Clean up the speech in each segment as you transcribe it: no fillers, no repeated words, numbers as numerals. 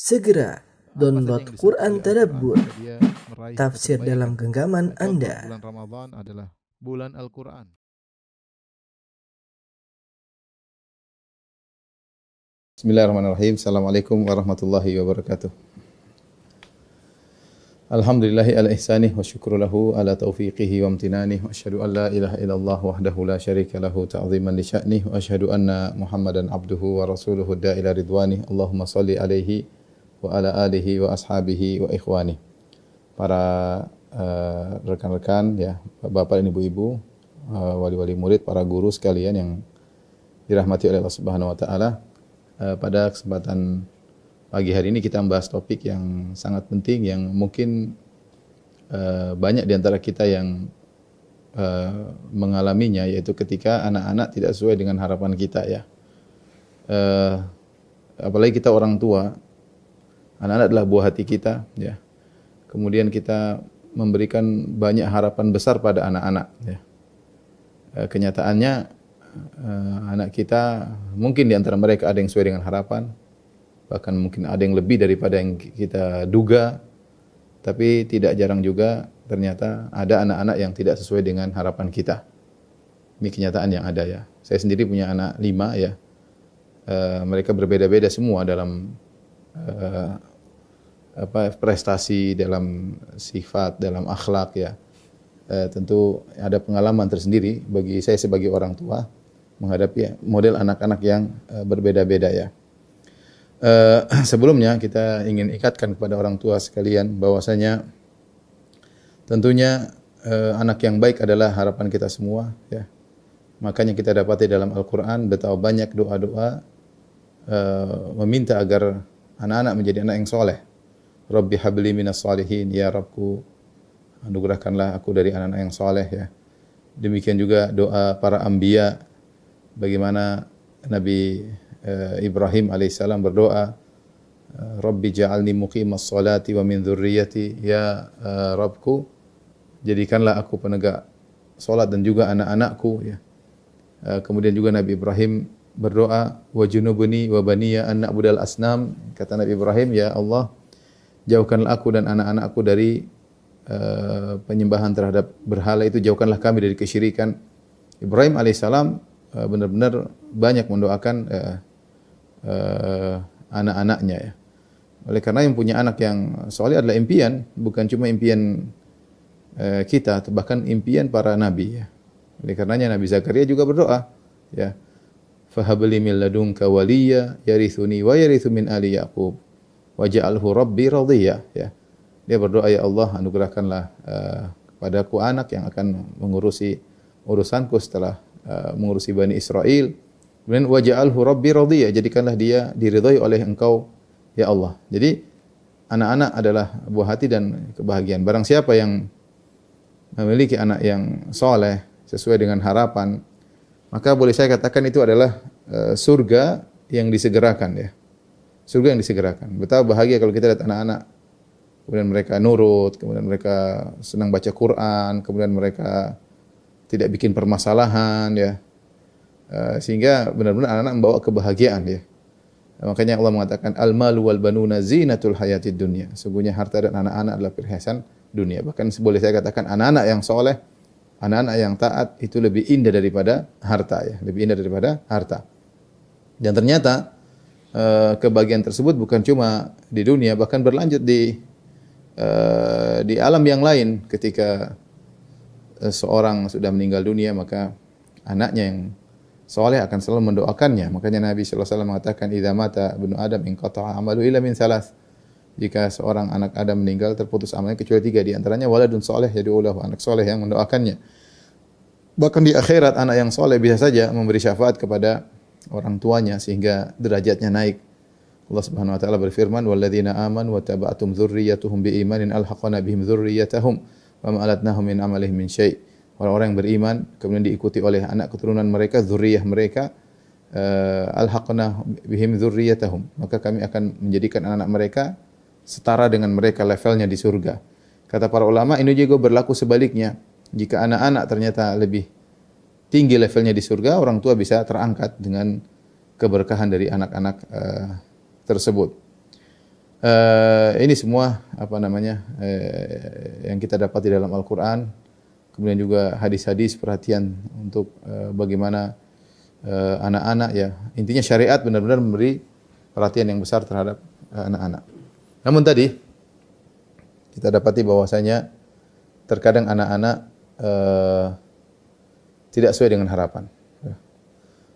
Segera download yang Quran disebut oleh Tadabbur, Al-Quran, dia meraih tafsir kebaikan. dalam genggaman Contoh, Anda. bulan Ramadan adalah bulan Al-Quran. Bismillahirrahmanirrahim. Assalamualaikum warahmatullahi wabarakatuh. Alhamdulillahi ala ihsanih wa syukru lahu ala taufiqihi wa amtinanih wa asyhadu an la ilaha illallah wahdahu la syarika lahu ta'ziman li sya'nih wa asyhadu anna Muhammadan abduhu wa rasuluhu da'ila ridwanih. Allahumma salli alaihi wa ala alihi wa ashabihi wa ikhwanih. Para rekan-rekan ya, Bapak dan Ibu-ibu, wali-wali murid, para guru sekalian yang dirahmati oleh Allah Subhanahu wa taala. Pada kesempatan pagi hari ini kita membahas topik yang sangat penting yang mungkin banyak di antara kita yang mengalaminya, yaitu ketika anak-anak tidak sesuai dengan harapan kita ya. Apalagi kita orang tua, anak-anak adalah buah hati kita ya. Kemudian kita memberikan banyak harapan besar pada anak-anak ya. Kenyataannya anak kita mungkin di antara mereka ada yang sesuai dengan harapan, bahkan mungkin ada yang lebih daripada yang kita duga, tapi tidak jarang juga ternyata ada anak-anak yang tidak sesuai dengan harapan kita. Ini kenyataan yang ada ya. Saya sendiri punya anak 5 ya. Mereka berbeda-beda semua dalam prestasi, dalam sifat, dalam akhlak ya. Tentu ada pengalaman tersendiri bagi saya sebagai orang tua menghadapi model anak-anak yang berbeda-beda ya. Sebelumnya kita ingin ikatkan kepada orang tua sekalian bahwasanya tentunya anak yang baik adalah harapan kita semua ya. Makanya kita dapati dalam Al-Qur'an betapa banyak doa-doa meminta agar anak-anak menjadi anak yang soleh. Rabbi habli minas shalihin, ya Rabbku anugerahkanlah aku dari anak-anak yang soleh ya. Demikian juga doa para anbiya, bagaimana Nabi Ibrahim alaihissalam berdoa, Rabbi ja'alni muqimas salati wa min dzurriyyati, ya Rabbku jadikanlah aku penegak salat dan juga anak-anakku ya. Kemudian juga Nabi Ibrahim berdoa, wa junubni wa baniya an na'budal asnam, kata Nabi Ibrahim, ya Allah jauhkanlah aku dan anak-anakku dari penyembahan terhadap berhala itu, jauhkanlah kami dari kesyirikan. Ibrahim alaihissalam benar-benar banyak mendoakan anak-anaknya ya. Oleh karena yang punya anak yang soleh adalah impian, bukan cuma impian kita, bahkan impian para nabi ya. Oleh karenanya Nabi Zakaria juga berdoa ya, fahabli min ladunka waliya yarithuni wa yarithu min ali Yaqub waj'alhu rabbi radhiya ya. Dia berdoa, ya Allah anugerahkanlah kepadaku anak yang akan mengurusi urusanku setelah mengurusi Bani Israel. Kemudian waj'alhu rabbi radhiya, jadikanlah dia diridhai oleh Engkau ya Allah. Jadi anak-anak adalah buah hati dan kebahagiaan. Barang siapa yang memiliki anak yang soleh sesuai dengan harapan, maka boleh saya katakan itu adalah surga yang disegerakan ya. Surga yang disegerakan. Betapa bahagia kalau kita lihat anak-anak kemudian mereka nurut, kemudian mereka senang baca Quran, kemudian mereka tidak bikin permasalahan ya. Sehingga benar-benar anak-anak membawa kebahagiaan ya. Makanya Allah mengatakan al-malu wal banuna zinatul hayatid dunya. Sungguhnya harta dan anak-anak adalah perhiasan dunia. Bahkan boleh saya katakan anak-anak yang soleh, anak-anak yang taat itu lebih indah daripada harta ya, lebih indah daripada harta. Dan ternyata kebahagiaan tersebut bukan cuma di dunia, bahkan berlanjut di alam yang lain. Ketika seorang sudah meninggal dunia, maka anaknya yang soleh akan selalu mendoakannya. Makanya Nabi sallallahu alaihi wasallam mengatakan, idza mata ibnu adam inqata'a amalu illa min salas. Jika seorang anak Adam meninggal, terputus amalnya kecuali 3, di antaranya waladun soleh yad'u lahu, anak soleh yang mendoakannya. Bahkan di akhirat anak yang soleh bisa saja memberi syafaat kepada orang tuanya sehingga derajatnya naik. Allah Subhanahu wa taala berfirman, walladzina amanu wa taba'atum dzurriyyatuhum biimanin alhaqna bihim dzurriyyatahum wa ma alatnahum min amalihim min syai'. Orang-orang yang beriman kemudian diikuti oleh anak keturunan mereka, zuriyah mereka, alhaqna bihim dzurriyyatahum, maka kami akan menjadikan anak-anak mereka setara dengan mereka levelnya di surga. Kata para ulama, ini juga berlaku sebaliknya. Jika anak-anak ternyata lebih tinggi levelnya di surga, orang tua bisa terangkat dengan keberkahan dari anak-anak tersebut. Ini semua yang kita dapat di dalam Al-Qur'an. Kemudian juga hadis-hadis perhatian untuk bagaimana anak-anak ya. Intinya syariat benar-benar memberi perhatian yang besar terhadap anak-anak. Namun tadi kita dapati bahwasanya terkadang anak-anak tidak sesuai dengan harapan.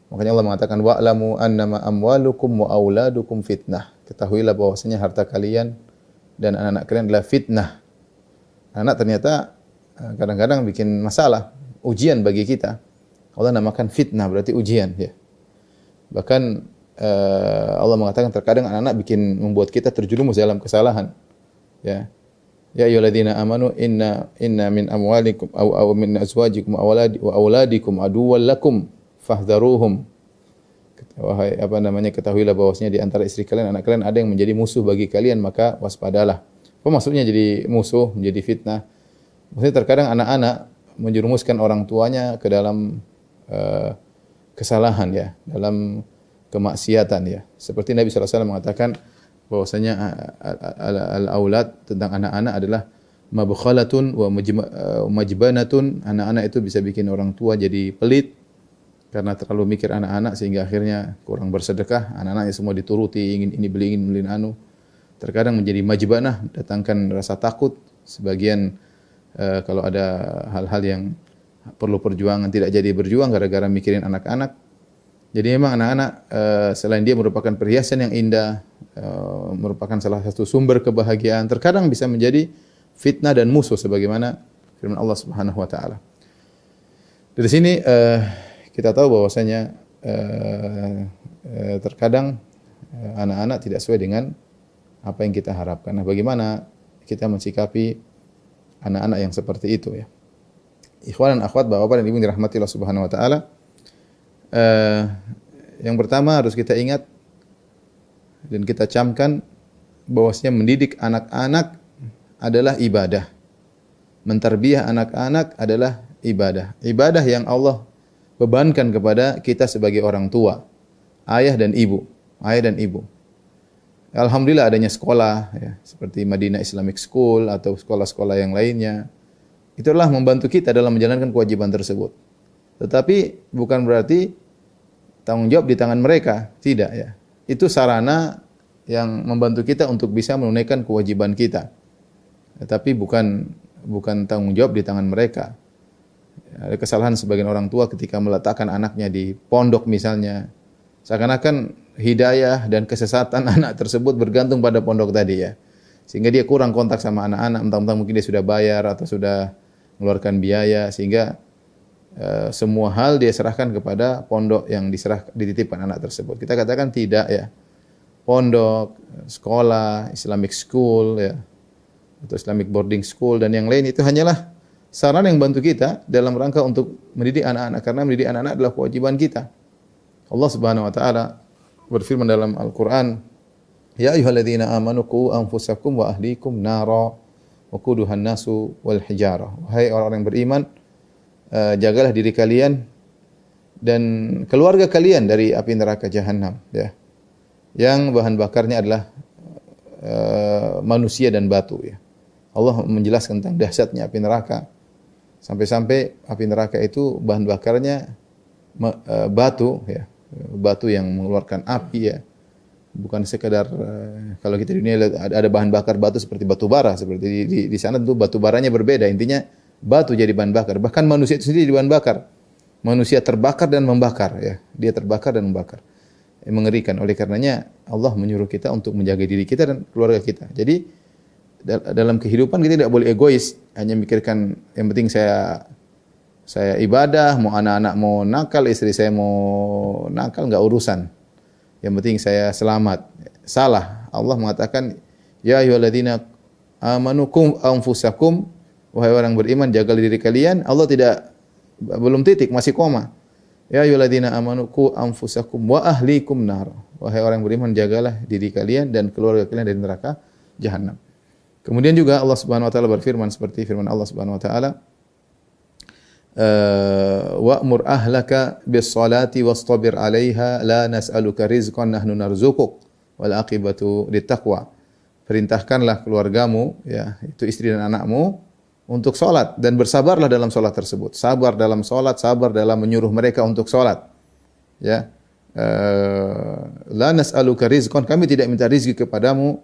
Makanya Allah mengatakan wa'lamu annama amwalukum wa auladukum fitnah. Ketahuilah bahwasanya harta kalian dan anak-anak kalian adalah fitnah. Anak ternyata kadang-kadang bikin masalah, ujian bagi kita. Allah namakan fitnah berarti ujian ya. Bahkan Allah mengatakan terkadang anak-anak membuat kita terjerumus dalam kesalahan. Ya. Ya ayyuhalladzina amanu inna min amwalikum aw min azwajikum wa auladikum aduwwan lakum fahdharuhum. Wahai ketahuilah bahwasanya di antara istri kalian, anak kalian ada yang menjadi musuh bagi kalian, maka waspadalah. Apa maksudnya jadi musuh, menjadi fitnah? Maksudnya terkadang anak-anak menjerumuskan orang tuanya ke dalam kesalahan ya, dalam kemaksiatan ya. Seperti Nabi sallallahu alaihi wasallam mengatakan bahwasanya al-aulad tentang anak-anak adalah mabkhalatun wa majbanatun. Anak-anak itu bisa bikin orang tua jadi pelit karena terlalu mikir anak-anak sehingga akhirnya kurang bersedekah. Anak-anaknya semua dituruti, ingin ini beli, ingin beli anu. Terkadang menjadi majbanah, datangkan rasa takut. Sebagian kalau ada hal-hal yang perlu perjuangan tidak jadi berjuang gara-gara mikirin anak-anak. Jadi memang anak-anak selain dia merupakan perhiasan yang indah, merupakan salah satu sumber kebahagiaan, terkadang bisa menjadi fitnah dan musuh sebagaimana firman Allah Subhanahu wa taala. Dari sini kita tahu bahwasanya terkadang anak-anak tidak sesuai dengan apa yang kita harapkan. Nah, bagaimana kita mensikapi anak-anak yang seperti itu ya? Ikhwan dan akhwat, bapak-bapak dan ibu dirahmati Allah Subhanahu wa taala. Yang pertama harus kita ingat dan kita camkan bahwasanya mendidik anak-anak adalah ibadah. Mentarbiyah anak-anak adalah ibadah. Ibadah yang Allah bebankan kepada kita sebagai orang tua, ayah dan ibu. Alhamdulillah adanya sekolah ya, seperti Madinah Islamic School atau sekolah-sekolah yang lainnya. Itulah membantu kita dalam menjalankan kewajiban tersebut. Tetapi bukan berarti tanggung jawab di tangan mereka, tidak ya. Itu sarana yang membantu kita untuk bisa menunaikan kewajiban kita. Tetapi bukan tanggung jawab di tangan mereka. Ada kesalahan sebagian orang tua ketika meletakkan anaknya di pondok misalnya. Seakan-akan hidayah dan kesesatan anak tersebut bergantung pada pondok tadi ya. Sehingga dia kurang kontak sama anak-anak, mentang-mentang mungkin dia sudah bayar atau sudah mengeluarkan biaya, sehingga semua hal dia serahkan kepada pondok yang dititipkan anak tersebut. Kita katakan tidak ya. Pondok, sekolah, Islamic school ya, atau Islamic boarding school dan yang lain itu hanyalah sarana yang bantu kita dalam rangka untuk mendidik anak-anak, karena mendidik anak-anak adalah kewajiban kita. Allah Subhanahu wa taala berfirman dalam Al-Qur'an, "Ya ayyuhalladzina amanu qu anfusakum wa ahlikum nara wa quduhan nasu wal hijarah." Wahai orang-orang yang beriman, jagalah diri kalian dan keluarga kalian dari api neraka jahanam ya. Yang bahan bakarnya adalah manusia dan batu ya. Allah menjelaskan tentang dahsyatnya api neraka. Sampai-sampai api neraka itu bahan bakarnya batu ya. Batu yang mengeluarkan api ya. Bukan sekadar kalau kita di dunia ada bahan bakar batu seperti batu bara, seperti di sana tentu batu baranya berbeda. Intinya batu jadi bahan bakar. Bahkan manusia itu sendiri bahan bakar. Manusia terbakar dan membakar ya. Dia terbakar dan membakar. Mengerikan. Oleh karenanya Allah menyuruh kita untuk menjaga diri kita dan keluarga kita. Jadi dalam kehidupan kita tidak boleh egois, hanya mikirkan yang penting saya ibadah, mau anak-anak mau nakal, istri saya mau nakal, enggak urusan. Yang penting saya selamat. Salah. Allah mengatakan, "Ya ayyuhalladzina amanu qu anfusakum." Wahai orang beriman, jagalah diri kalian. Allah belum titik, masih koma. Ya ayyuhalladzina amanu qu anfusakum wa ahlikum nar. Wahai orang beriman, jagalah diri kalian dan keluarga kalian dari neraka jahanam. Kemudian juga Allah Subhanahu wa taala berfirman seperti firman Allah Subhanahu wa taala, wa'mur ahlaka bis salati wastabir 'alaiha la nas'aluka rizqan nahnu narzuquk wal aqibatu littaqwa. perintahkanlah keluargamu, ya, itu istri dan anakmu, untuk sholat dan bersabarlah dalam sholat tersebut. Sabar dalam sholat, sabar dalam menyuruh mereka untuk sholat. Ya, la nas'aluka rizqan, kami tidak minta rizki kepadamu.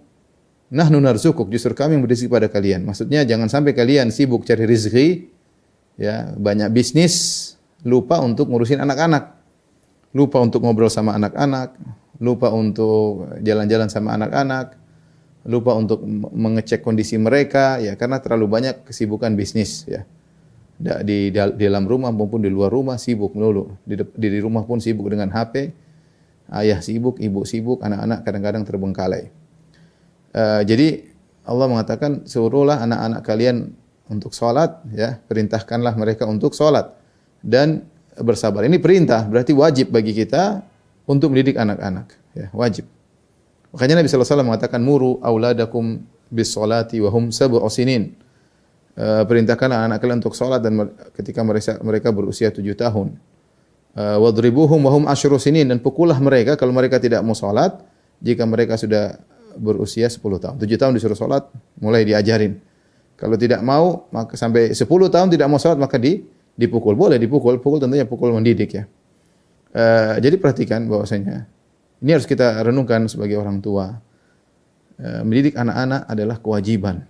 Nahnu narzukuk, justru kami yang berizki pada kalian. Maksudnya jangan sampai kalian sibuk cari rizki, ya, banyak bisnis, lupa untuk ngurusin anak-anak, lupa untuk ngobrol sama anak-anak, lupa untuk jalan-jalan sama anak-anak, lupa untuk mengecek kondisi mereka, ya, karena terlalu banyak kesibukan bisnis, ya. Di dalam rumah maupun di luar rumah sibuk melulu. Di rumah pun sibuk dengan HP. Ayah sibuk, ibu sibuk, anak-anak kadang-kadang terbengkalai. Jadi Allah mengatakan suruhlah anak-anak kalian untuk sholat, ya, perintahkanlah mereka untuk sholat dan bersabar. Ini perintah, berarti wajib bagi kita untuk mendidik anak-anak, ya, wajib. Makanya Nabi sallallahu alaihi wasallam mengatakan muru auladakum bis sholati wa hum sab'u sinin. Perintahkanlah anak kalian untuk sholat dan ketika mereka berusia 7 tahun. Wadribuhum wa hum asyru sinin, dan pukullah mereka kalau mereka tidak mau sholat jika mereka sudah berusia 10 tahun. 7 tahun disuruh sholat, mulai diajarin. Kalau tidak mau, maka sampai 10 tahun tidak mau sholat, maka dipukul. Boleh dipukul, pukul tentunya pukul mendidik, ya. Jadi perhatikan bahwasanya ini harus kita renungkan sebagai orang tua. Mendidik anak-anak adalah kewajiban.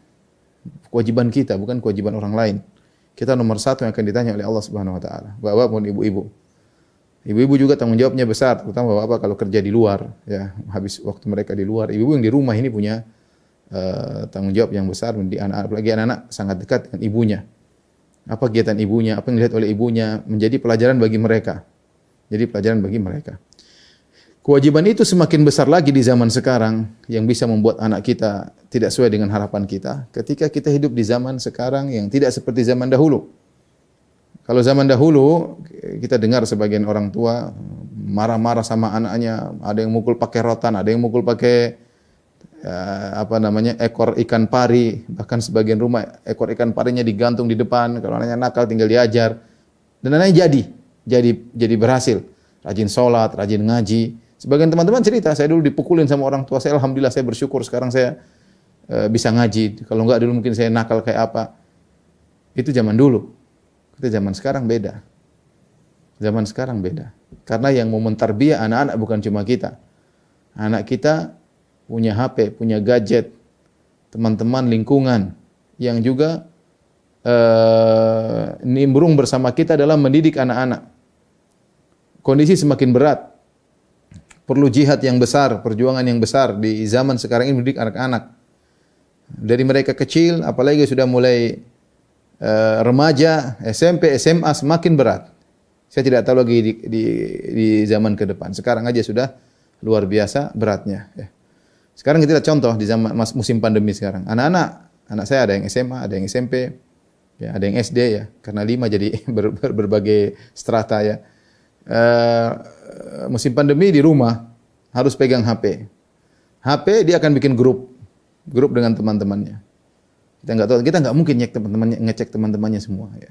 Kewajiban kita, bukan kewajiban orang lain. Kita nomor satu yang akan ditanya oleh Allah Subhanahu wa taala. Bapak maupun ibu-ibu. Ibu-ibu juga tanggung jawabnya besar, terutama bapak kalau kerja di luar, ya, habis waktu mereka di luar. Ibu-ibu yang di rumah ini punya tanggung jawab yang besar mendidik anak-anak, apalagi anak-anak sangat dekat dengan ibunya. Apa kegiatan ibunya, apa yang dilihat oleh ibunya menjadi pelajaran bagi mereka. Jadi pelajaran bagi mereka. Kewajiban itu semakin besar lagi di zaman sekarang yang bisa membuat anak kita tidak sesuai dengan harapan kita ketika kita hidup di zaman sekarang yang tidak seperti zaman dahulu. Kalau zaman dahulu kita dengar sebagian orang tua marah-marah sama anaknya, ada yang mukul pakai rotan, ada yang mukul pakai ekor ikan pari, bahkan sebagian rumah ekor ikan parinya digantung di depan, kalau anaknya nakal tinggal diajar. Dan anaknya jadi berhasil, rajin sholat, rajin ngaji. Sebagian teman-teman cerita, saya dulu dipukulin sama orang tua saya, alhamdulillah saya bersyukur sekarang saya bisa ngaji. Kalau enggak dulu mungkin saya nakal kayak apa. Itu zaman dulu. Kita zaman sekarang beda. Zaman sekarang beda. Karena yang mau mentarbiyah anak-anak bukan cuma kita. Anak kita punya HP, punya gadget, teman-teman lingkungan yang juga nimbrung bersama kita dalam mendidik anak-anak. Kondisi semakin berat. Perlu jihad yang besar, perjuangan yang besar di zaman sekarang ini mendidik anak-anak. Dari mereka kecil, apalagi sudah mulai remaja, SMP, SMA semakin berat. Saya tidak tahu lagi di zaman ke depan. Sekarang aja sudah luar biasa beratnya. Ya. Sekarang kita lihat contoh di zaman musim pandemi sekarang. Anak saya ada yang SMA, ada yang SMP, ya, ada yang SD, ya. Karena 5 jadi berbagai strata, ya. Musim pandemi di rumah harus pegang HP. HP dia akan bikin grup dengan teman-temannya. Kita nggak mungkin ngecek teman-temannya semua, ya.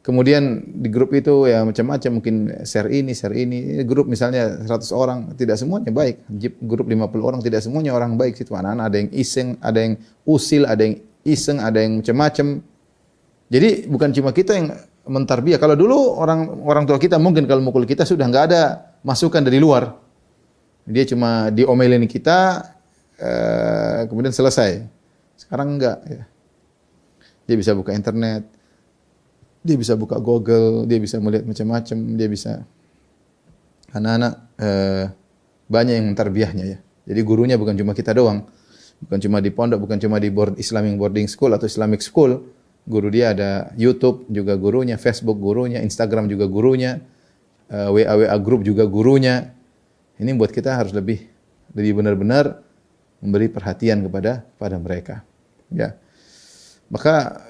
Kemudian di grup itu ya macam-macam, mungkin share ini. Grup misalnya 100 orang, tidak semuanya baik. Grup 50 orang, tidak semuanya orang baik situ. Anak-anak ada yang iseng, ada yang usil, ada yang iseng, ada yang macam-macam. Jadi bukan cuma kita yang mentarbiyah. Kalau dulu orang tua kita mungkin kalau mukul kita sudah nggak ada masukan dari luar. Dia cuma diomelin kita, kemudian selesai. Sekarang enggak, ya. Dia bisa buka internet, dia bisa buka Google, dia bisa melihat macam-macam, dia bisa. Anak-anak banyak yang mentarbiyahnya, ya. Jadi gurunya bukan cuma kita doang, bukan cuma di pondok, bukan cuma di Islamic boarding school atau Islamic school. Guru dia ada YouTube juga gurunya, Facebook gurunya, Instagram juga gurunya, WA group juga gurunya. Ini buat kita harus lebih benar-benar memberi perhatian kepada mereka. Ya. Maka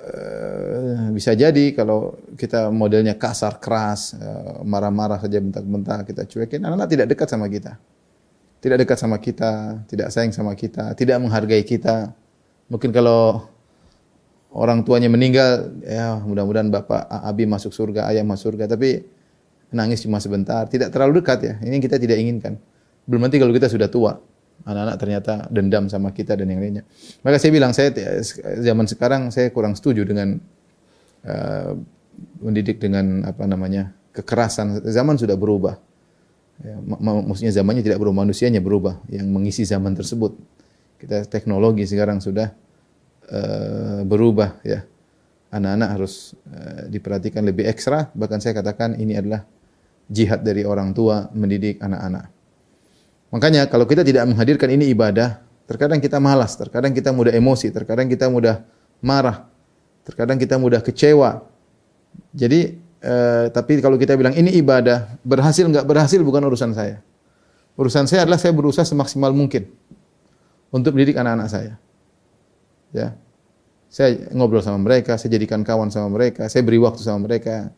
bisa jadi kalau kita modelnya kasar, keras, marah-marah saja bentak-bentak, kita cuekin, anak-anak tidak dekat sama kita. Tidak dekat sama kita, tidak sayang sama kita, tidak menghargai kita. Mungkin kalau orang tuanya meninggal, ya mudah-mudahan bapak abi masuk surga, ayah masuk surga, tapi nangis cuma sebentar, tidak terlalu dekat, ya. Ini kita tidak inginkan. Belum nanti kalau kita sudah tua. Anak-anak ternyata dendam sama kita dan yang lainnya. Maka saya bilang, zaman sekarang saya kurang setuju dengan mendidik dengan kekerasan. Zaman sudah berubah. Ya, maksudnya zamannya tidak berubah, manusianya berubah yang mengisi zaman tersebut. Teknologi sekarang sudah berubah ya. Anak-anak harus diperhatikan lebih ekstra, bahkan saya katakan ini adalah jihad dari orang tua mendidik anak-anak. Makanya kalau kita tidak menghadirkan ini ibadah, terkadang kita malas, terkadang kita mudah emosi, terkadang kita mudah marah, terkadang kita mudah kecewa. Jadi tapi kalau kita bilang ini ibadah, berhasil enggak berhasil bukan urusan saya. Urusan saya adalah saya berusaha semaksimal mungkin untuk mendidik anak-anak saya. Ya. Saya ngobrol sama mereka, saya jadikan kawan sama mereka, saya beri waktu sama mereka.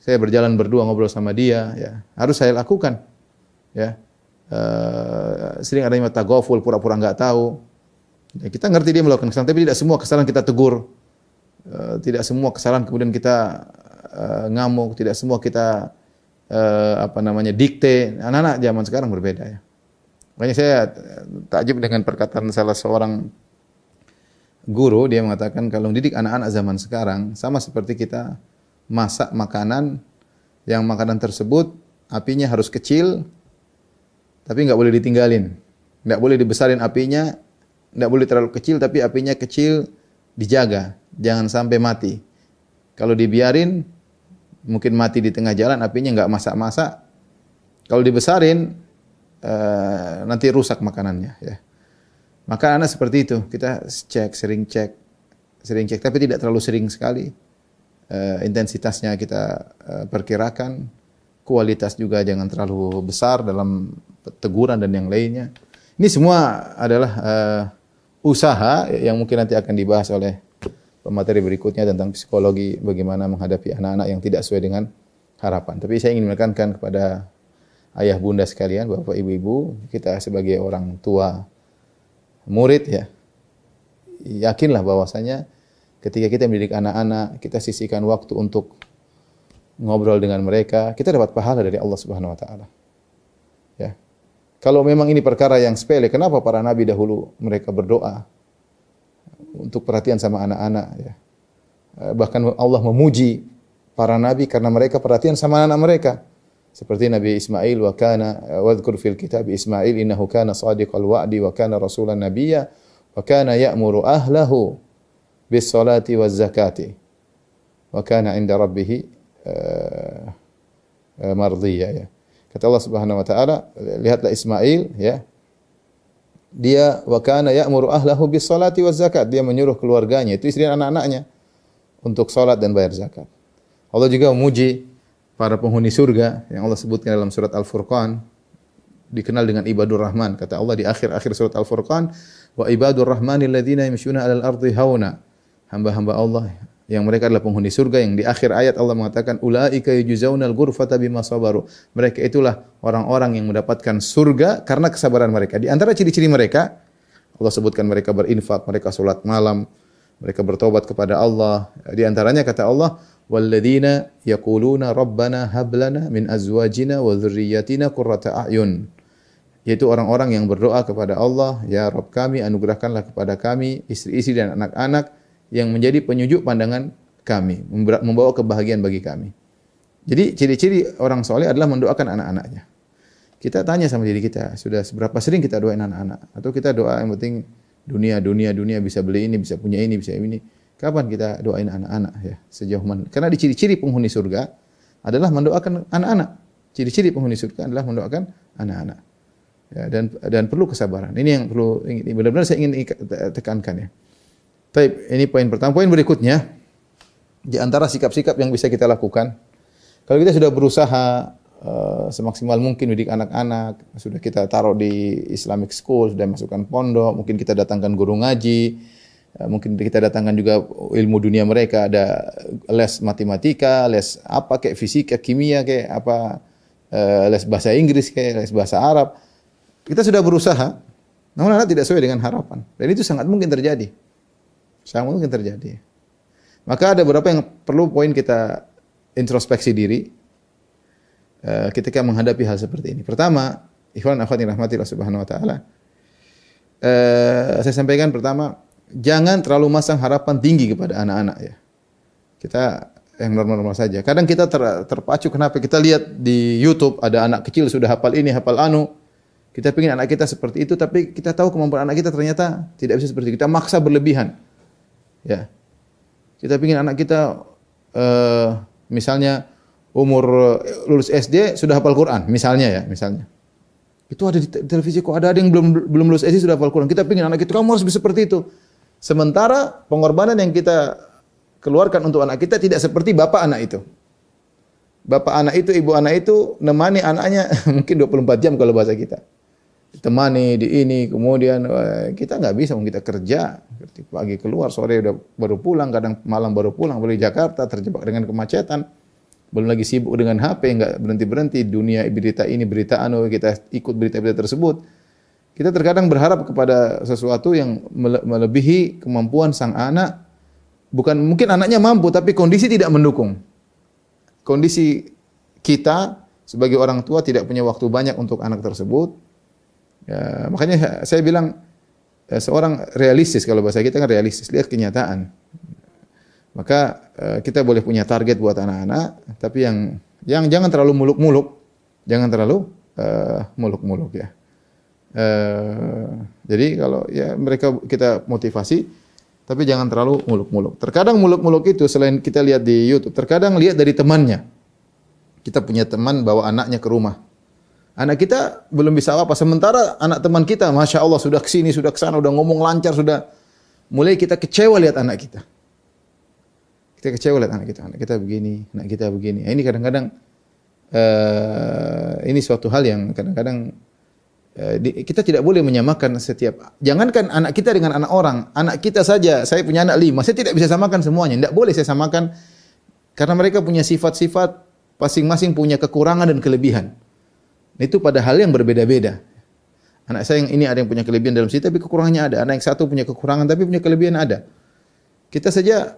Saya berjalan berdua ngobrol sama dia, ya. Harus saya lakukan. Ya. Sering ada yang tagaful, pura-pura enggak tahu. Ya, kita ngerti dia melakukan kesalahan, tapi tidak semua kesalahan kita tegur. Tidak semua kesalahan kemudian kita ngamuk, tidak semua kita dikte. Anak-anak zaman sekarang berbeda ya. Makanya saya takjub dengan perkataan salah seorang guru, dia mengatakan kalau mendidik anak-anak zaman sekarang sama seperti kita masak makanan yang makanan tersebut apinya harus kecil tapi enggak boleh ditinggalin. Enggak boleh dibesarin apinya, enggak boleh terlalu kecil tapi apinya kecil dijaga, jangan sampai mati. Kalau dibiarin mungkin mati di tengah jalan, apinya enggak masak-masak. Kalau dibesarin nanti rusak makanannya ya. Maka anak seperti itu, kita sering cek, tapi tidak terlalu sering sekali. Intensitasnya kita perkirakan, kualitas juga jangan terlalu besar dalam teguran dan yang lainnya. Ini semua adalah usaha yang mungkin nanti akan dibahas oleh pemateri berikutnya tentang psikologi bagaimana menghadapi anak-anak yang tidak sesuai dengan harapan. Tapi saya ingin menekankan kepada ayah bunda sekalian, bapak ibu-ibu, kita sebagai orang tua murid ya, yakinlah bahwasanya ketika kita mendidik anak-anak, kita sisihkan waktu untuk ngobrol dengan mereka, kita dapat pahala dari Allah Subhanahu wa taala. Ya. Kalau memang ini perkara yang sepele, kenapa para nabi dahulu mereka berdoa untuk perhatian sama anak-anak ya. Bahkan Allah memuji para nabi karena mereka perhatian sama anak mereka. Seperti Nabi Ismail wa kana wadhkur fil kitab Ismail innahu kana shadiqal wa'di wa kana rasulan nabiyya wa kana ya'muru ahlahu bis salati waz zakati wa kana 'inda rabbih mardiyya ya. Kata Allah Subhanahu wa taala, lihatlah Ismail ya. Dia wa kana ya'muru ahlahu bis salati waz zakat, dia menyuruh keluarganya, itu istri dan anak-anaknya untuk salat dan bayar zakat. Allah juga memuji para penghuni surga yang Allah sebutkan dalam surat Al-Furqan, dikenal dengan ibadur rahman. Kata Allah di akhir-akhir surat Al-Furqan, wa ibadur rahmanil ladzina yamshuna 'alal ardi hauna. Hamba-hamba Allah yang mereka adalah penghuni surga, yang di akhir ayat Allah mengatakan ulaika yujzaunal ghurfata bima sabaru. Mereka itulah orang-orang yang mendapatkan surga karena kesabaran mereka. Di antara ciri-ciri mereka, Allah sebutkan mereka berinfak, mereka salat malam, mereka bertobat kepada Allah. Di antaranya kata Allah, walladzina yaquluna rabbana hab lana min azwajina wa dzurriyyatina qurrata a'yun. Yaitu orang-orang yang berdoa kepada Allah, ya Rabb kami, anugerahkanlah kepada kami istri-istri dan anak-anak yang menjadi penyujuk pandangan kami, membawa kebahagiaan bagi kami. Jadi ciri-ciri orang soleh adalah mendoakan anak-anaknya. Kita tanya sama diri kita, sudah seberapa sering kita doain anak-anak? Atau kita doa yang penting dunia bisa beli ini, bisa punya ini, bisa ini. Kapan kita doain anak-anak ya? Sejauh mana? Karena di ciri-ciri penghuni surga adalah mendoakan anak-anak. Ciri-ciri penghuni surga adalah mendoakan anak-anak. Ya, dan perlu kesabaran. Ini yang perlu, benar-benar saya ingin tekankan ya. Baik, ini poin pertama. Poin berikutnya, di antara sikap-sikap yang bisa kita lakukan, kalau kita sudah berusaha semaksimal mungkin mendidik anak-anak, sudah kita taruh di Islamic school, sudah masukkan pondok, mungkin kita datangkan guru ngaji, mungkin kita datangkan juga ilmu dunia mereka, ada les matematika, les apa kayak fisika, kimia kayak apa, les bahasa Inggris kayak les bahasa Arab. Kita sudah berusaha, namun anak tidak sesuai dengan harapan. Dan itu sangat mungkin terjadi. Sangat mungkin terjadi. Maka ada beberapa yang perlu poin kita introspeksi diri ketika menghadapi hal seperti ini. Pertama, ikhwan akhwat yang rahmati Allah Subhanahu wa taala, saya sampaikan pertama, jangan terlalu masang harapan tinggi kepada anak-anak ya. Kita yang normal-normal saja. Kadang kita terpacu kenapa kita lihat di YouTube ada anak kecil sudah hafal ini, hafal anu. Kita ingin anak kita seperti itu, tapi kita tahu kemampuan anak kita ternyata tidak bisa seperti itu. Kita maksa berlebihan. Ya. Kita ingin anak kita misalnya umur lulus SD sudah hafal Quran, misalnya ya, misalnya. Itu ada di televisi kok ada yang belum lulus SD sudah hafal Quran. Kita ingin anak kita kamu harus bisa seperti itu. Sementara pengorbanan yang kita keluarkan untuk anak kita tidak seperti bapak anak itu. Bapak anak itu, ibu anak itu nemani anaknya mungkin 24 jam kalau bahasa kita. Ditemani di ini, kemudian kita nggak bisa, kita kerja, pagi keluar, sore udah baru pulang, kadang malam baru pulang, dari Jakarta terjebak dengan kemacetan, belum lagi sibuk dengan HP, nggak berhenti-berhenti, dunia berita ini, berita anu, kita ikut berita-berita tersebut. Kita terkadang berharap kepada sesuatu yang melebihi kemampuan sang anak. Bukan mungkin anaknya mampu, tapi kondisi tidak mendukung. Kondisi kita sebagai orang tua tidak punya waktu banyak untuk anak tersebut. Ya, makanya saya bilang seorang realistis, kalau bahasa kita kan realistis, lihat kenyataan. Maka kita boleh punya target buat anak-anak, tapi yang jangan terlalu muluk-muluk, jangan terlalu muluk-muluk ya. Jadi kalau ya mereka kita motivasi, tapi jangan terlalu muluk-muluk. Terkadang muluk-muluk itu selain kita lihat di YouTube, terkadang lihat dari temannya. Kita punya teman bawa anaknya ke rumah. Anak kita belum bisa apa, sementara anak teman kita, Masya Allah, sudah kesini, sudah kesana, sudah ngomong lancar, sudah mulai kita kecewa lihat anak kita. Kita kecewa lihat anak kita begini, anak kita begini. Ini kadang-kadang ini suatu hal yang kadang-kadang kita tidak boleh menyamakan setiap. Jangankan anak kita dengan anak orang, anak kita saja. Saya punya anak 5, saya tidak bisa samakan semuanya. Tidak boleh saya samakan karena mereka punya sifat-sifat masing-masing, punya kekurangan dan kelebihan. Itu pada hal yang berbeda-beda. Anak saya yang ini ada yang punya kelebihan dalam situ, tapi kekurangannya ada. Anak yang satu punya kekurangan, tapi punya kelebihan ada. Kita saja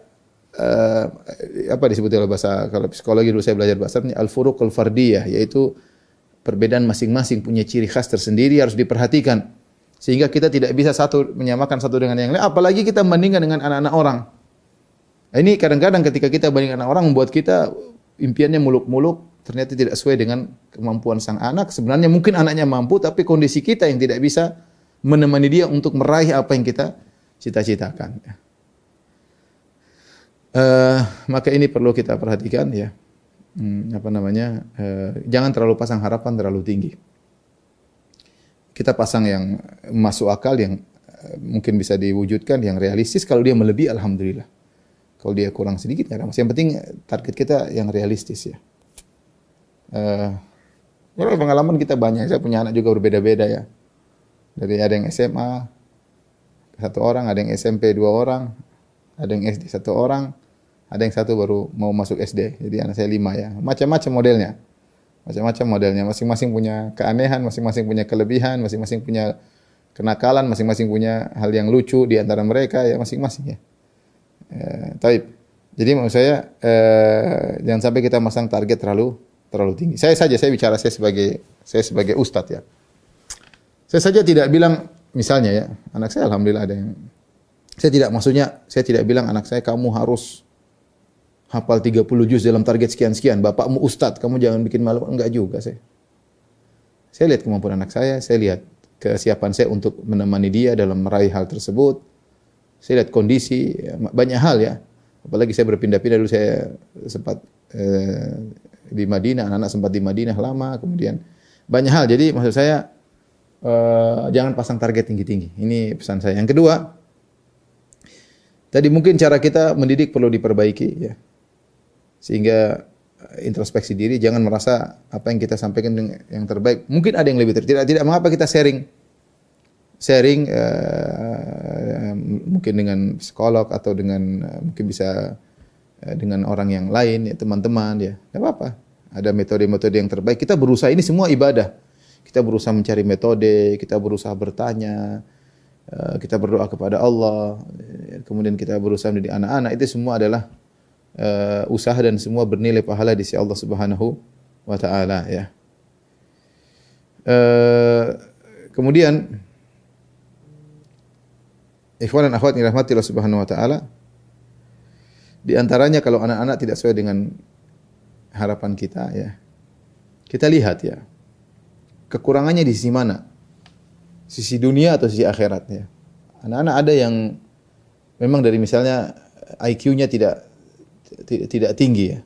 apa disebut dalam bahasa kalau psikologi dulu saya belajar bahasa al-furuq al-fardiyah, yaitu perbedaan masing-masing punya ciri khas tersendiri harus diperhatikan. Sehingga kita tidak bisa menyamakan satu dengan yang lain, apalagi kita bandingkan dengan anak-anak orang. Ini kadang-kadang ketika kita bandingkan anak orang membuat kita impiannya muluk-muluk, ternyata tidak sesuai dengan kemampuan sang anak. Sebenarnya mungkin anaknya mampu, tapi kondisi kita yang tidak bisa menemani dia untuk meraih apa yang kita cita-citakan. Maka ini perlu kita perhatikan ya. Jangan terlalu pasang harapan terlalu tinggi. Kita pasang yang masuk akal, yang mungkin bisa diwujudkan, yang realistis. Kalau dia melebihi, alhamdulillah. Kalau dia kurang sedikit, nggak ada masalah. Yang penting target kita yang realistis ya. Pengalaman kita banyak. Saya punya anak juga berbeda-beda ya. Dari ada yang SMA 1 orang, ada yang SMP 2 orang, ada yang SD 1 orang, ada yang 1 baru mau masuk SD. Jadi anak saya 5 ya. Macam-macam modelnya. Macam-macam modelnya. Masing-masing punya keanehan, masing-masing punya kelebihan, masing-masing punya kenakalan, masing-masing punya hal yang lucu di antara mereka ya masing-masing ya. Taib. Jadi maksud saya jangan sampai kita masang target terlalu tinggi. Saya bicara saya sebagai ustadz ya. Saya saja tidak bilang misalnya ya, anak saya alhamdulillah ada yang saya tidak bilang anak saya kamu harus hafal 30 juz dalam target sekian-sekian. Bapakmu ustadz, kamu jangan bikin malu. Enggak juga saya. Saya lihat kemampuan anak saya lihat kesiapan saya untuk menemani dia dalam meraih hal tersebut. Saya lihat kondisi, banyak hal ya. Apalagi saya berpindah-pindah dulu, saya sempat di Madinah, anak-anak sempat di Madinah lama, kemudian banyak hal. Jadi maksud saya jangan pasang target tinggi-tinggi. Ini pesan saya. Yang kedua, tadi mungkin cara kita mendidik perlu diperbaiki ya. Sehingga introspeksi diri, jangan merasa apa yang kita sampaikan yang terbaik. Mungkin ada yang lebih terbaik. Tidak mengapa kita sharing mungkin dengan psikolog atau dengan mungkin bisa dengan orang yang lain ya, teman-teman ya. Enggak apa-apa. Ada metode-metode yang terbaik. Kita berusaha, ini semua ibadah. Kita berusaha mencari metode, kita berusaha bertanya, kita berdoa kepada Allah, kemudian kita berusaha mendidik anak-anak. Itu semua adalah usaha dan semua bernilai pahala di sisi Allah Subhanahu wa taala ya. Kemudian Ikhwan dan akhwat yang dirahmati Allah Subhanahu wa taala, di antaranya kalau anak-anak tidak sesuai dengan harapan kita ya. Kita lihat ya. Kekurangannya di sisi mana? Sisi dunia atau sisi akhirat ya. Anak-anak ada yang memang dari misalnya IQ-nya tidak tinggi ya.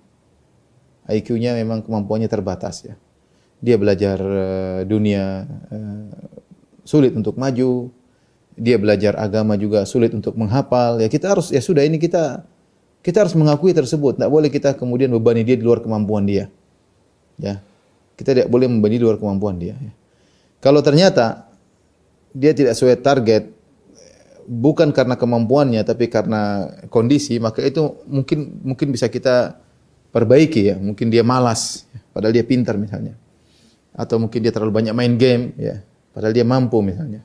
IQ-nya memang kemampuannya terbatas ya. Dia belajar dunia sulit untuk maju. Dia belajar agama juga sulit untuk menghafal. Ya kita harus ya sudah ini kita harus mengakui tersebut. Tidak boleh kita kemudian bebani dia di luar kemampuan dia. Ya. Kita tidak boleh membebani di luar kemampuan dia ya. Kalau ternyata dia tidak sesuai target bukan karena kemampuannya tapi karena kondisi, maka itu mungkin bisa kita perbaiki ya. Mungkin dia malas padahal dia pintar misalnya. Atau mungkin dia terlalu banyak main game ya, padahal dia mampu misalnya.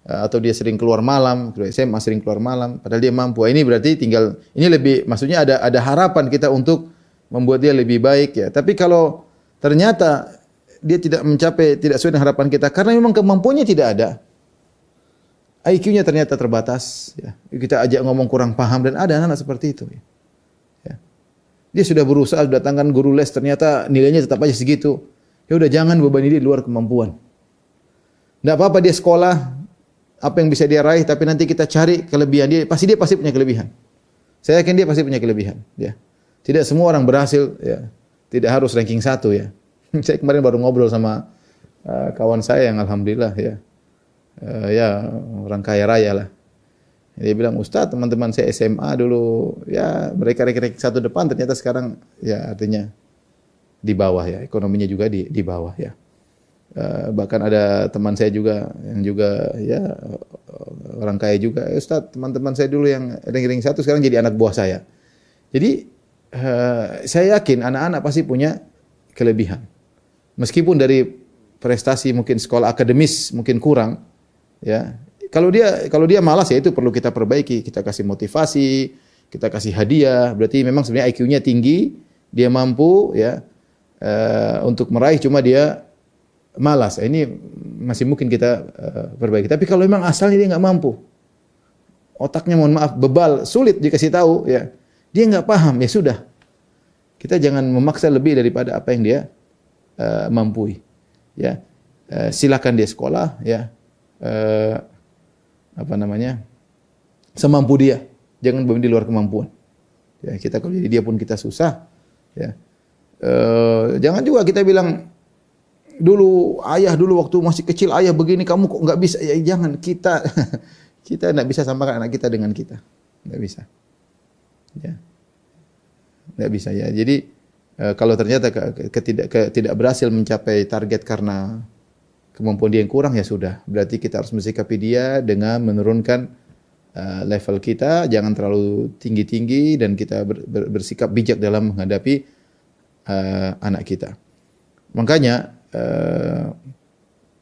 Atau dia sering keluar malam, SMA sering keluar malam, padahal dia mampu. Ini berarti tinggal ini lebih maksudnya ada harapan kita untuk membuat dia lebih baik ya. Tapi kalau ternyata dia tidak sesuai dengan harapan kita karena memang kemampuannya tidak ada. IQ-nya ternyata terbatas ya. Kita ajak ngomong kurang paham dan ada anak-anak seperti itu ya. Dia sudah berusaha datangkan guru les ternyata nilainya tetap aja segitu. Ya udah jangan bebani dia di luar kemampuan. Enggak apa-apa dia sekolah apa yang bisa dia raih tapi nanti kita cari kelebihan dia pasti punya kelebihan. Saya yakin dia pasti punya kelebihan ya. Tidak semua orang berhasil ya. Tidak harus ranking 1 ya. Saya kemarin baru ngobrol sama kawan saya yang alhamdulillah ya. Ya orang kaya raya lah. Dia bilang, "Ustaz, teman-teman saya SMA dulu ya mereka ranking 1 depan ternyata sekarang ya artinya di bawah ya, ekonominya juga di bawah ya. Bahkan ada teman saya juga yang juga ya orang kaya juga, Ustaz, teman-teman saya dulu yang ranking 1 sekarang jadi anak buah saya. Jadi saya yakin anak-anak pasti punya kelebihan. Meskipun dari prestasi mungkin sekolah akademis mungkin kurang ya. Kalau dia malas ya itu perlu kita perbaiki, kita kasih motivasi, kita kasih hadiah, berarti memang sebenarnya IQ-nya tinggi, dia mampu ya. Untuk meraih cuma dia malas. Ini masih mungkin kita perbaiki. Tapi kalau memang asalnya dia nggak mampu, otaknya mohon maaf bebal, sulit dikasih tahu ya, dia nggak paham ya sudah. Kita jangan memaksa lebih daripada apa yang dia mampu. Ya, silakan dia sekolah ya, semampu dia. Jangan beban di luar kemampuan. Ya kita kalau jadi dia pun kita susah. Ya. Jangan juga kita bilang dulu waktu masih kecil ayah begini kamu kok nggak bisa ya jangan kita nggak bisa samakan anak kita dengan kita nggak bisa ya nggak bisa ya jadi kalau ternyata tidak berhasil mencapai target karena kemampuan dia yang kurang ya sudah berarti kita harus mensikapi dia dengan menurunkan level kita jangan terlalu tinggi dan kita bersikap bijak dalam menghadapi anak kita. Makanya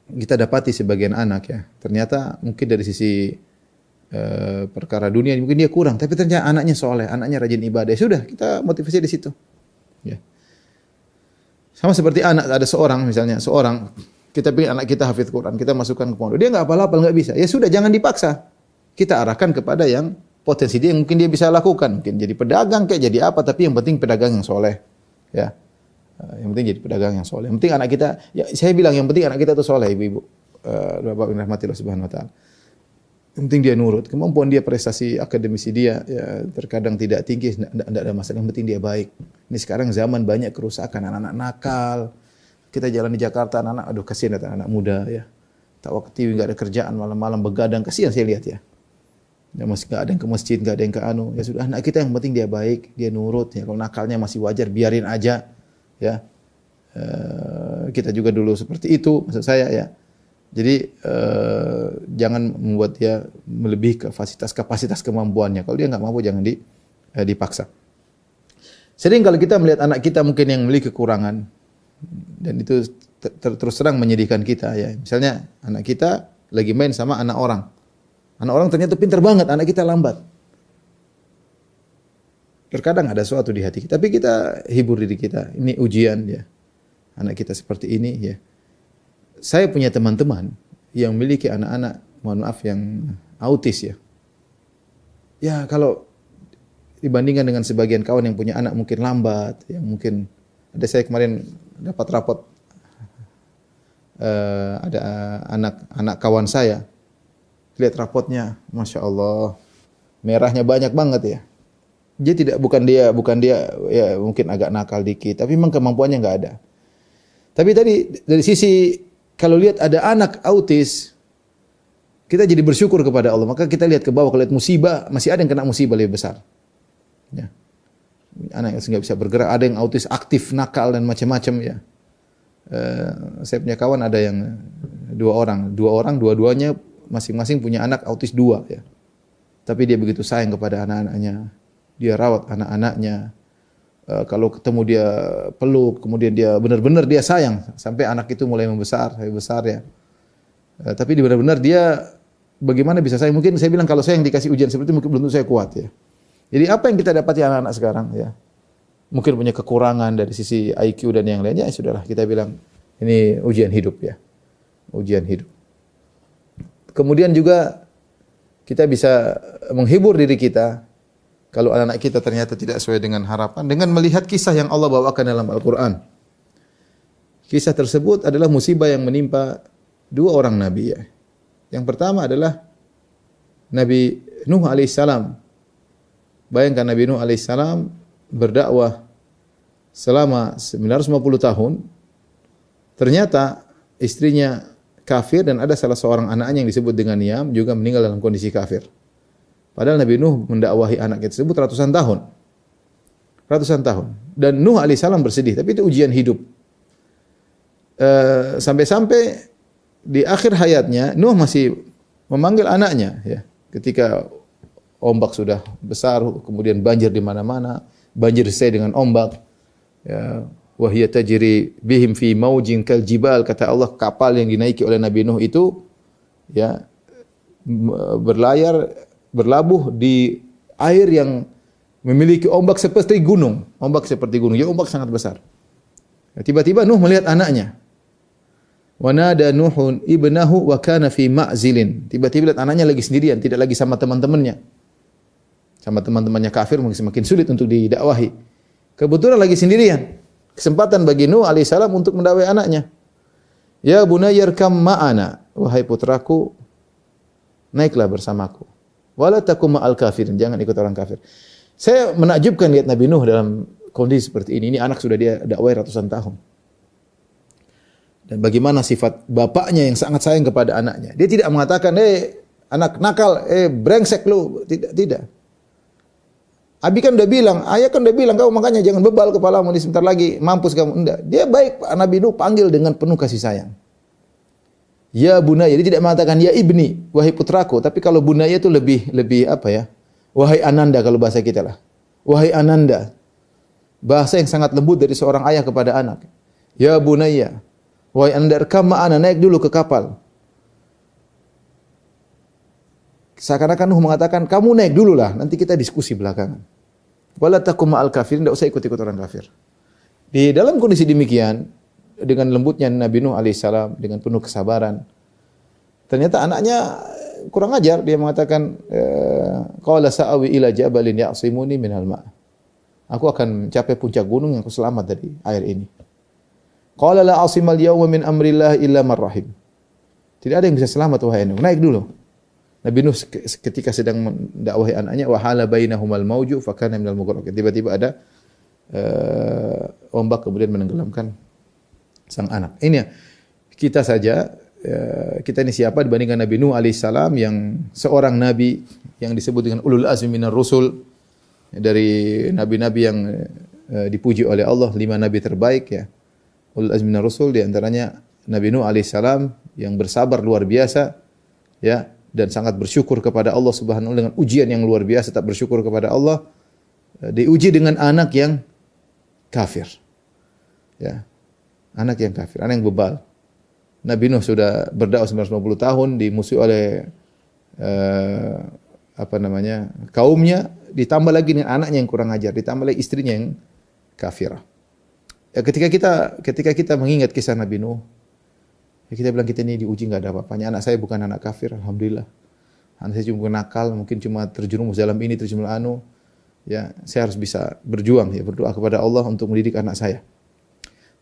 kita dapati sebagian anak ya, ternyata mungkin dari sisi perkara dunia mungkin dia kurang, tapi ternyata anaknya soleh, anaknya rajin ibadah. Sudah kita motivasi di situ. Ya. Sama seperti ada seorang kita pilih anak kita hafidz Quran, kita masukkan ke pondok, dia nggak hafal nggak bisa. Ya sudah jangan dipaksa. Kita arahkan kepada yang potensi dia yang mungkin dia bisa lakukan, mungkin jadi pedagang kayak jadi apa, tapi yang penting pedagang yang soleh. Ya, yang penting jadi pedagang yang soleh. Yang penting anak kita, ya saya bilang yang penting anak kita itu soleh, ibu-ibu, bapak yang rahmati Allah Subhanahu Wa Taala. Yang penting dia nurut, kemampuan dia, prestasi akademisi dia, ya terkadang tidak tinggi, tidak ada masalah. Yang penting dia baik. Ini sekarang zaman banyak kerusakan, anak-anak nakal. Kita jalan di Jakarta, anak-anak, aduh kasihan anak muda ya. Tak waktu nggak ada kerjaan, malam-malam begadang, kasihan saya lihat ya. Ya masih nggak ada yang ke masjid, nggak ada yang ke anu. Ya sudah anak kita yang penting dia baik, dia nurut. Ya kalau nakalnya masih wajar, biarin aja. Ya kita juga dulu seperti itu, maksud saya ya. Jadi jangan membuat dia melebihi kapasitas kemampuannya. Kalau dia nggak mampu jangan dipaksa. Sering kalau kita melihat anak kita mungkin yang memiliki kekurangan dan itu terus terang menyedihkan kita ya. Misalnya anak kita lagi main sama anak orang. Anak orang ternyata pintar banget, anak kita lambat. Terkadang ada sesuatu di hati kita, tapi kita hibur diri kita. Ini ujian ya. Anak kita seperti ini ya. Saya punya teman-teman yang memiliki anak-anak, mohon maaf yang autis ya. Ya kalau dibandingkan dengan sebagian kawan yang punya anak mungkin lambat, yang mungkin ada saya kemarin dapat rapot ada anak kawan saya, lihat rapotnya, masya Allah, merahnya banyak banget ya. Dia bukan dia ya mungkin agak nakal dikit, tapi memang kemampuannya nggak ada. Tapi tadi dari sisi kalau lihat ada anak autis, kita jadi bersyukur kepada Allah. Maka kita lihat ke bawah, kalau lihat musibah, masih ada yang kena musibah lebih besar. Ya. Anak yang nggak bisa bergerak, ada yang autis aktif, nakal dan macam-macam ya. Saya punya kawan ada yang dua orang, dua-duanya masing-masing punya anak autis 2 ya. Tapi dia begitu sayang kepada anak-anaknya. Dia rawat anak-anaknya. Kalau ketemu dia peluk, kemudian dia benar-benar dia sayang sampai anak itu mulai membesar, besar ya. Tapi benar-benar dia bagaimana bisa sayang? Mungkin saya bilang kalau saya yang dikasih ujian seperti itu mungkin belum tentu saya kuat ya. Jadi apa yang kita dapati anak-anak sekarang ya? Mungkin punya kekurangan dari sisi IQ dan yang lainnya, ya sudahlah kita bilang ini ujian hidup ya. Ujian hidup. Kemudian juga kita bisa menghibur diri kita kalau anak-anak kita ternyata tidak sesuai dengan harapan dengan melihat kisah yang Allah bawakan dalam Al-Qur'an. Kisah tersebut adalah musibah yang menimpa 2 orang nabi ya. Yang pertama adalah Nabi Nuh alaihissalam. Bayangkan Nabi Nuh alaihissalam berdakwah selama 950 tahun. Ternyata istrinya kafir dan ada salah seorang anaknya yang disebut dengan Yam juga meninggal dalam kondisi kafir. Padahal Nabi Nuh mendakwahi anaknya tersebut ratusan tahun. Ratusan tahun. Dan Nuh alaihissalam bersedih, tapi itu ujian hidup. Sampai-sampai di akhir hayatnya Nuh masih memanggil anaknya ya. Ketika ombak sudah besar, kemudian banjir di mana-mana, banjir disertai dengan ombak. Ya, wa hiya tajri bihim fi maujin kal jibal, kata Allah kapal yang dinaiki oleh Nabi Nuh itu ya berlabuh di air yang memiliki ombak seperti gunung, ya ombak sangat besar. Ya, tiba-tiba Nuh melihat anaknya. Wa nada Nuhun ibnahu wa kana fi ma'zilin. Tiba-tiba lihat anaknya lagi sendirian, tidak lagi sama teman-temannya. Sama teman-temannya kafir mungkin semakin sulit untuk didakwahi. Kebetulan lagi sendirian. Kesempatan bagi Nuh alaihissalam untuk mendakwahi anaknya. Ya bunayyarkam ma'ana, wahai putraku, naiklah bersamaku. Wala takum ma'al kafirin, jangan ikut orang kafir. Saya menakjubkan lihat Nabi Nuh dalam kondisi seperti ini. Ini anak sudah dia dakwahi ratusan tahun. Dan bagaimana sifat bapaknya yang sangat sayang kepada anaknya. Dia tidak mengatakan, anak nakal, brengsek lu. Tidak. Abi kan udah bilang, ayah kan udah bilang, kau makanya jangan bebal kepalamu, ini sebentar lagi mampus kamu. Enggak. Dia baik, Nabi Nuh panggil dengan penuh kasih sayang. Ya bunaya, dia tidak mengatakan ya ibni, wahai putraku. Tapi kalau bunaya itu lebih apa ya? Wahai ananda kalau bahasa kita lah. Wahai ananda. Bahasa yang sangat lembut dari seorang ayah kepada anak. Ya bunaya, wahai ananda, rekam ma'ana, naik dulu ke kapal. Seakan-akan Nuh mengatakan, kamu naik dulu lah, nanti kita diskusi belakangan. Wala takum ma'al kafirin, tidak usah ikut-ikut orang kafir. Di dalam kondisi demikian, dengan lembutnya Nabi Nuh alaihissalam, dengan penuh kesabaran, ternyata anaknya kurang ajar. Dia mengatakan, qala sa'awi ila jabalin ya'simuni minal ma'. Aku akan mencapai puncak gunung yang aku selamat dari air ini. Qala la asimal yawma min amrillah illa man rahim. Tidak ada yang bisa selamat wahai Nuh. Naik dulu. Nabi Nuh ketika sedang mendakwahi anaknya, wa hala bainahumal mauju fa kana minal mughraqin. Tiba-tiba ada ombak kemudian menenggelamkan sang anak. Ini kita saja, kita ini siapa dibandingkan Nabi Nuh alaihissalam yang seorang nabi yang disebut dengan ulul azmi minar rusul, dari nabi-nabi yang dipuji oleh Allah, 5 nabi terbaik ya. Ulul azmi minar rusul di antaranya Nabi Nuh alaihissalam yang bersabar luar biasa ya, dan sangat bersyukur kepada Allah Subhanahu wa taala dengan ujian yang luar biasa, tak bersyukur kepada Allah, diuji dengan anak yang kafir. Ya. Anak yang kafir, anak yang bebal. Nabi Nuh sudah berdakwah 950 tahun, dimusuhi oleh kaumnya, ditambah lagi dengan anaknya yang kurang ajar, ditambah lagi istrinya yang kafirah. Ya, ketika kita mengingat kisah Nabi Nuh, ya kita bilang kita ini diuji enggak ada apa-apanya. Anak saya bukan anak kafir, alhamdulillah. Anak saya cuma nakal, mungkin cuma terjerumus dalam ini, terjerumus anu. Ya, saya harus bisa berjuang ya, berdoa kepada Allah untuk mendidik anak saya.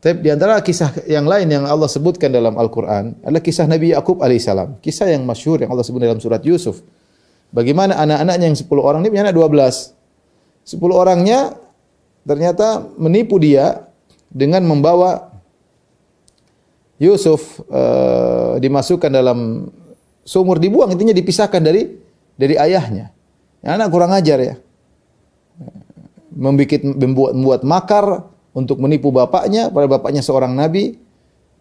Tapi di antara kisah yang lain yang Allah sebutkan dalam Al-Qur'an adalah kisah Nabi Yakub alaihissalam. Kisah yang masyhur yang Allah sebut dalam surat Yusuf. Bagaimana anak-anaknya yang 10 orang ini punya anak 12. 10 orangnya ternyata menipu dia dengan membawa Yusuf dimasukkan dalam sumur, dibuang, intinya dipisahkan dari ayahnya. Ya, anak kurang ajar ya. Membuat makar untuk menipu bapaknya, pada bapaknya seorang nabi.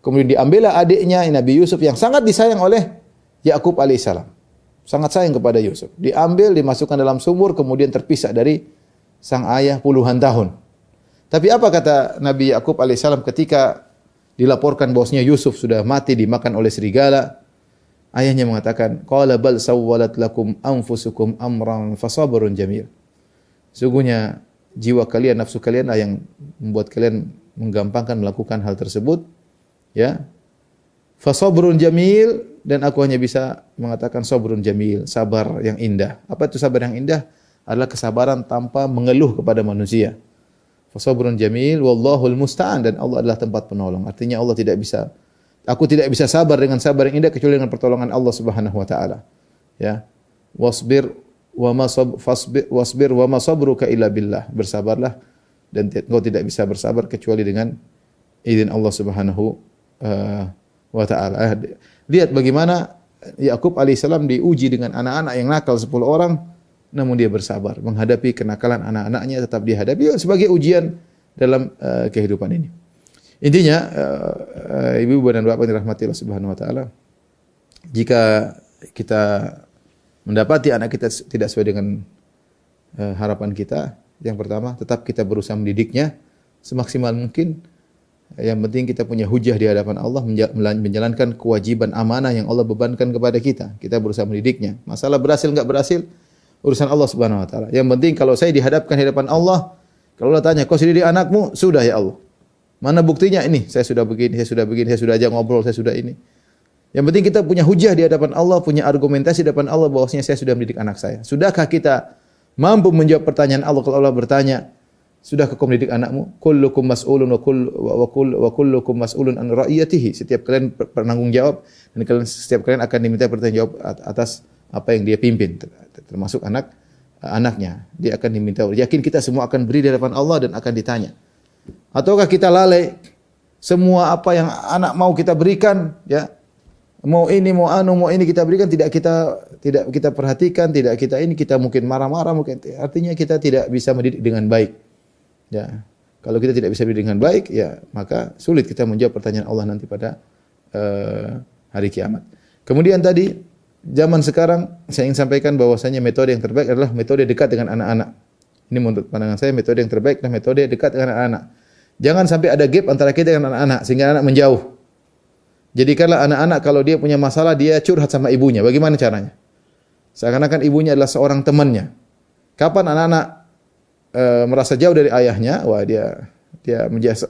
Kemudian diambillah adiknya Nabi Yusuf yang sangat disayang oleh Yakub alaihissalam. Sangat sayang kepada Yusuf. Diambil, dimasukkan dalam sumur, kemudian terpisah dari sang ayah puluhan tahun. Tapi apa kata Nabi Yakub alaihissalam ketika dilaporkan bahwasanya Yusuf sudah mati dimakan oleh serigala? Ayahnya mengatakan, qala bal sawwalat lakum anfusukum amran fasabrun jamil. Sungguhnya jiwa kalian, nafsu kalian yang membuat kalian menggampangkan melakukan hal tersebut. Ya. Fasabrun jamil, dan aku hanya bisa mengatakan sabrun jamil, sabar yang indah. Apa itu sabar yang indah? Adalah kesabaran tanpa mengeluh kepada manusia. Fasabrun jamil wallahul musta'an, dan Allah adalah tempat penolong. Artinya aku tidak bisa sabar dengan sabar yang indah kecuali dengan pertolongan Allah Subhanahu wa taala. Ya. Wasbir wa ma sabruka illa billah. Bersabarlah, dan engkau tidak bisa bersabar kecuali dengan izin Allah Subhanahu wa taala. Lihat bagaimana Yakub alaihissalam diuji dengan anak-anak yang nakal 10 orang, namun dia bersabar menghadapi kenakalan anak-anaknya, tetap dihadapi sebagai ujian dalam kehidupan ini. Intinya ibu-ibu dan bapak yang dirahmati Allah Subhanahu wa taala, jika kita mendapati anak kita tidak sesuai dengan harapan kita, yang pertama tetap kita berusaha mendidiknya semaksimal mungkin. Yang penting kita punya hujah di hadapan Allah, menjalankan kewajiban amanah yang Allah bebankan kepada kita. Kita berusaha mendidiknya. Masalah berhasil enggak berhasil, urusan Allah Subhanahu wa taala. Yang penting kalau saya dihadapkan di hadapan Allah, kalau Allah tanya, "Kau sudah didik anakmu?" Sudah ya Allah. Mana buktinya? Ini, saya sudah begini, saya sudah ajak ngobrol, saya sudah ini. Yang penting kita punya hujah di hadapan Allah, punya argumentasi di hadapan Allah bahwasanya saya sudah mendidik anak saya. Sudahkah kita mampu menjawab pertanyaan Allah kalau Allah bertanya, "Sudahkah kau mendidik anakmu?" Kullukum mas'ulun wa kullukum mas'ulun an ra'iyatihi. Setiap kalian bertanggung jawab, dan setiap kalian akan diminta bertanggung jawab atas apa yang dia pimpin, termasuk anaknya. Dia akan diminta. Yakin kita semua akan beri di hadapan Allah dan akan ditanya. Ataukah kita lalai, semua apa yang anak mau kita berikan, ya, mau ini kita berikan, tidak kita perhatikan, tidak kita ini, kita mungkin marah-marah, mungkin artinya kita tidak bisa mendidik dengan baik. Ya, kalau kita tidak bisa mendidik dengan baik, ya maka sulit kita menjawab pertanyaan Allah nanti pada hari kiamat. Kemudian tadi zaman sekarang saya ingin sampaikan bahwasanya metode yang terbaik adalah metode dekat dengan anak-anak. Ini menurut pandangan saya metode yang terbaik adalah metode dekat dengan anak-anak. Jangan sampai ada gap antara kita dengan anak-anak sehingga anak menjauh. Jadikanlah anak-anak kalau dia punya masalah dia curhat sama ibunya. Bagaimana caranya? Seakan-akan ibunya adalah seorang temannya. Kapan anak-anak merasa jauh dari ayahnya, wah dia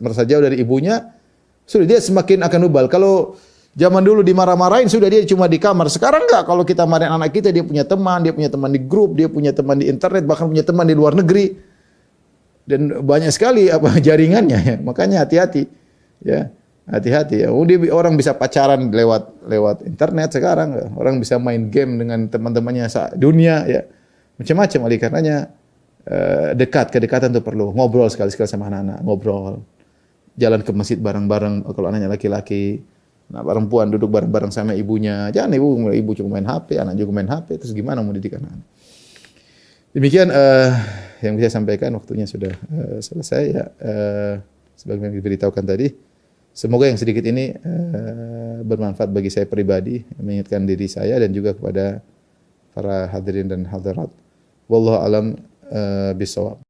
merasa jauh dari ibunya, sudah dia semakin akan ubal. Kalau zaman dulu dimarah-marahin, sudah dia cuma di kamar. Sekarang enggak, kalau kita marahin anak kita, dia punya teman di grup, dia punya teman di internet, bahkan punya teman di luar negeri. Dan banyak sekali jaringannya ya. Makanya hati-hati. Ya, hati-hati ya. Orang bisa pacaran lewat internet sekarang, orang bisa main game dengan teman-temannya dunia ya. Macam-macam. Oleh karenanya kedekatan itu perlu. Ngobrol sekali-sekali sama anak-anak, ngobrol. Jalan ke masjid bareng-bareng kalau anaknya laki-laki. Nah, perempuan duduk bareng-bareng sama ibunya. Jangan ibu cuma main HP, anak juga main HP, terus gimana mau didik anak? Demikian yang bisa saya sampaikan, waktunya sudah selesai ya. Sebagaimana diberitahukan tadi, semoga yang sedikit ini bermanfaat bagi saya pribadi, mengingatkan diri saya dan juga kepada para hadirin dan hadirat. Wallahu alam bisawab.